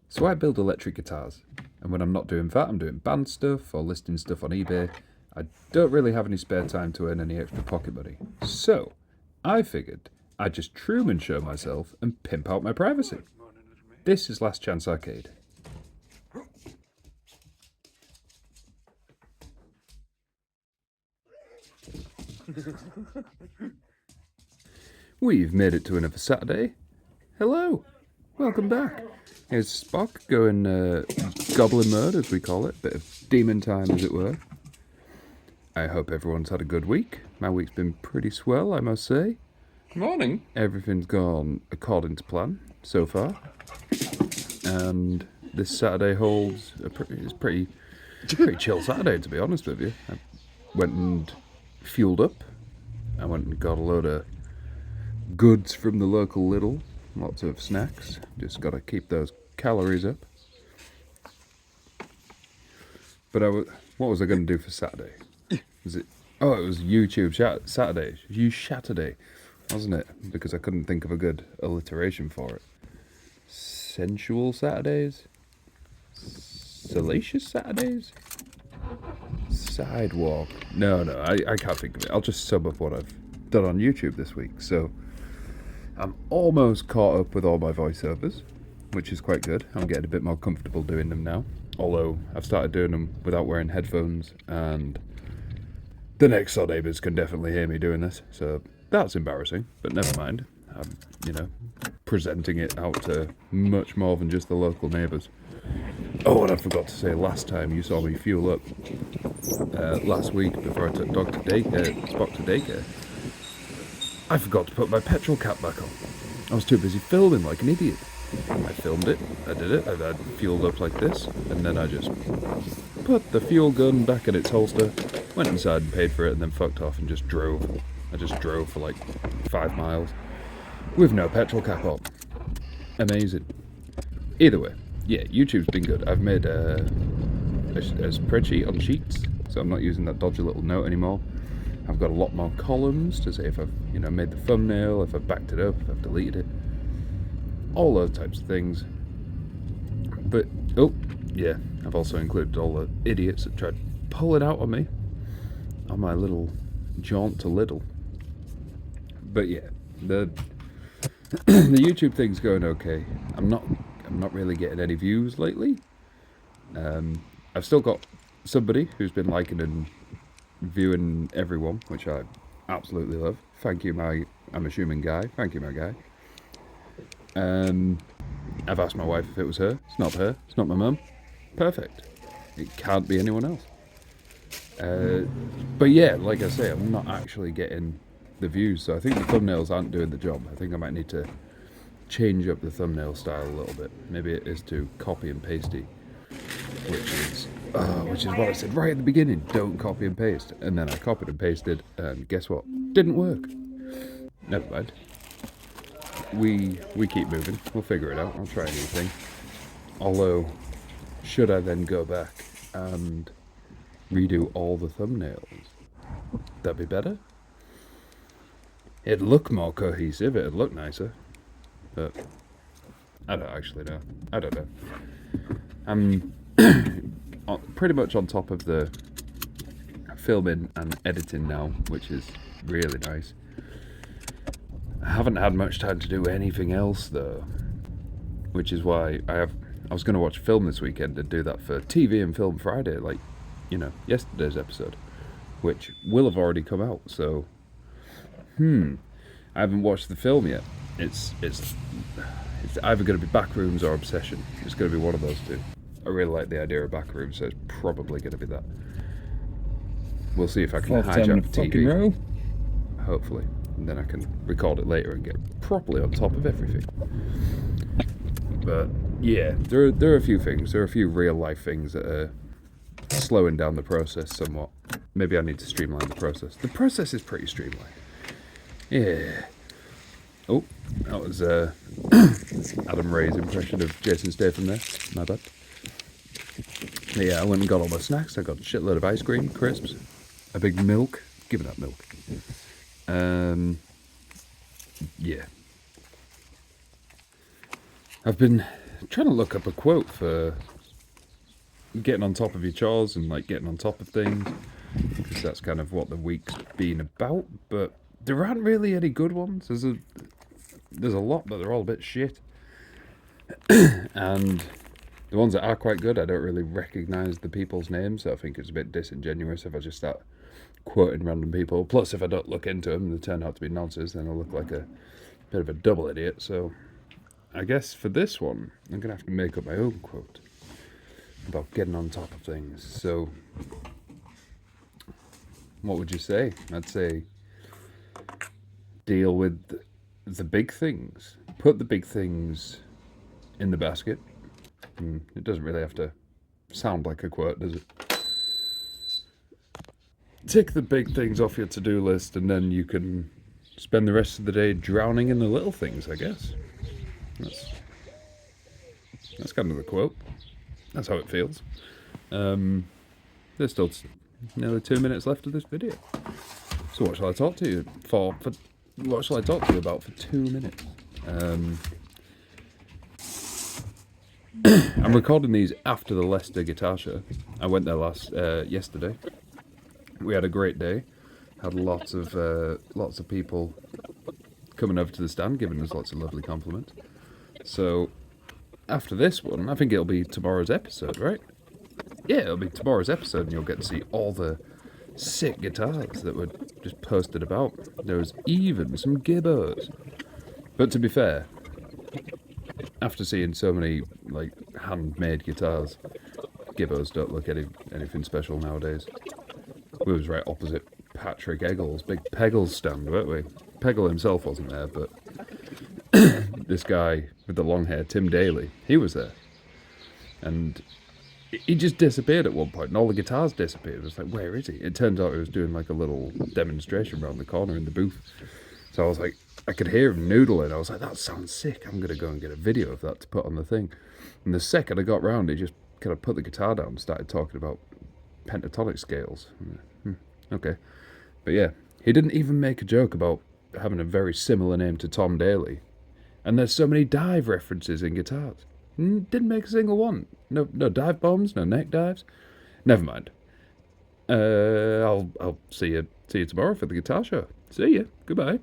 So I build electric guitars, and when I'm not doing that, I'm doing band stuff or listing stuff on eBay. I don't really have any spare time to earn any extra pocket money. So I figured I'd just Truman show myself and pimp out my privacy. This is Last Chance Arcade. We've made it to another Saturday. Hello, welcome back. Here's Spock going goblin mode, as we call it, bit of demon time, as it were. I hope everyone's had a good week. My week's been pretty swell, I must say. Morning. Everything's gone according to plan so far, and this Saturday holds it's pretty chill Saturday, to be honest with you. I went and fueled up. I went and got a load of goods from the local Lidl. Lots of snacks. Just got to keep those calories up. But what was I going to do for Saturday? Was it? Oh, it was YouTube Saturday. Saturday, wasn't it? Because I couldn't think of a good alliteration for it. Sensual Saturdays? Salacious Saturdays? Sidewalk. No, I can't think of it. I'll just sum up what I've done on YouTube this week. So I'm almost caught up with all my voiceovers, which is quite good. I'm getting a bit more comfortable doing them now. Although I've started doing them without wearing headphones, and the next door neighbours can definitely hear me doing this. So that's embarrassing, but never mind. I'm, presenting it out to much more than just the local neighbours. Oh, and I forgot to say, last time you saw me fuel up, last week before I took Spock to daycare, I forgot to put my petrol cap back on. I was too busy filming like an idiot. I filmed it, I did it, I fueled up like this, and then I just put the fuel gun back in its holster, went inside and paid for it, and then fucked off and just drove. I just drove for like 5 miles with no petrol cap on. Amazing. Either way, yeah, YouTube's been good. I've made a spreadsheet on Sheets, so I'm not using that dodgy little note anymore. I've got a lot more columns to say if I've made the thumbnail, if I've backed it up, if I've deleted it, all those types of things. But yeah, I've also included all the idiots that tried to pull it out on me on my little jaunt to Lidl. But yeah, the YouTube thing's going okay. I'm not really getting any views lately. I've still got somebody who's been liking and viewing everyone, which I absolutely love. Thank you, I'm assuming guy. Thank you, my guy. I've asked my wife if it was her. It's not her. It's not my mum. Perfect. It can't be anyone else. But yeah, like I say, I'm not actually getting the views, so I think the thumbnails aren't doing the job. I think I might need to change up the thumbnail style a little bit. Maybe it is too copy and pasty, which is what I said right at the beginning. Don't copy and paste. And then I copied and pasted, and guess what? Didn't work. Never mind. We keep moving. We'll figure it out. I'll try a new thing. Although, should I then go back and redo all the thumbnails? That'd be better. It'd look more cohesive. It'd look nicer. But I don't actually know. I don't know. I'm pretty much on top of the filming and editing now, which is really nice. I haven't had much time to do anything else though, which is why I was going to watch a film this weekend and do that for TV and Film Friday, like, yesterday's episode, which will have already come out. So, I haven't watched the film yet. It's either going to be Backrooms or Obsession. It's going to be one of those two. I really like the idea of Backrooms, so it's probably going to be that. We'll see if I can hijack the TV. Row. Hopefully. And then I can record it later and get properly on top of everything. But yeah, there are a few things. There are a few real life things that are slowing down the process somewhat. Maybe I need to streamline the process. The process is pretty streamlined. Yeah. Oh, that was Adam Ray's impression of Jason Statham there. My bad. But yeah, I went and got all my snacks. I got a shitload of ice cream, crisps, a big milk. Give me that milk. Yeah. I've been trying to look up a quote for getting on top of your chores and like getting on top of things, because that's kind of what the week's been about. But there aren't really any good ones. There's a lot, but they're all a bit shit. And the ones that are quite good, I don't really recognise the people's names, so I think it's a bit disingenuous if I just start quoting random people. Plus, if I don't look into them and they turn out to be nonsense, then I'll look like a bit of a double idiot. So I guess for this one, I'm going to have to make up my own quote about getting on top of things. So, what would you say? I'd say deal with the big things. Put the big things in the basket. It doesn't really have to sound like a quote, does it? Tick the big things off your to-do list, and then you can spend the rest of the day drowning in the little things, I guess. That's kind of the quote. That's how it feels. There's still nearly 2 minutes left of this video. So what shall I talk to you for what shall I talk to you about for 2 minutes? I'm recording these after the Leicester guitar show. I went there yesterday. We had a great day. Had lots of people coming over to the stand, giving us lots of lovely compliments. So after this one, I think it'll be tomorrow's episode, right? Yeah, it'll be tomorrow's episode, and you'll get to see all the sick guitars that were just posted about. There was even some gibbos. But to be fair, after seeing so many like handmade guitars, gibbos don't look anything special nowadays. We was right opposite Patrick Eggles' big Peggles stand, weren't we? Peggle himself wasn't there, but this guy with the long hair, Tim Daly, he was there. And he just disappeared at one point, and all the guitars disappeared. It was like, where is he? It turns out he was doing like a little demonstration around the corner in the booth. So I was like, I could hear him noodling. I was like, that sounds sick. I'm going to go and get a video of that to put on the thing. And the second I got round, he just kind of put the guitar down and started talking about pentatonic scales. Okay. But yeah, he didn't even make a joke about having a very similar name to Tom Daly. And there's so many dive references in guitars. Didn't make a single one. No dive bombs, no neck dives. Never mind. I'll see you tomorrow for the guitar show. See ya. Goodbye.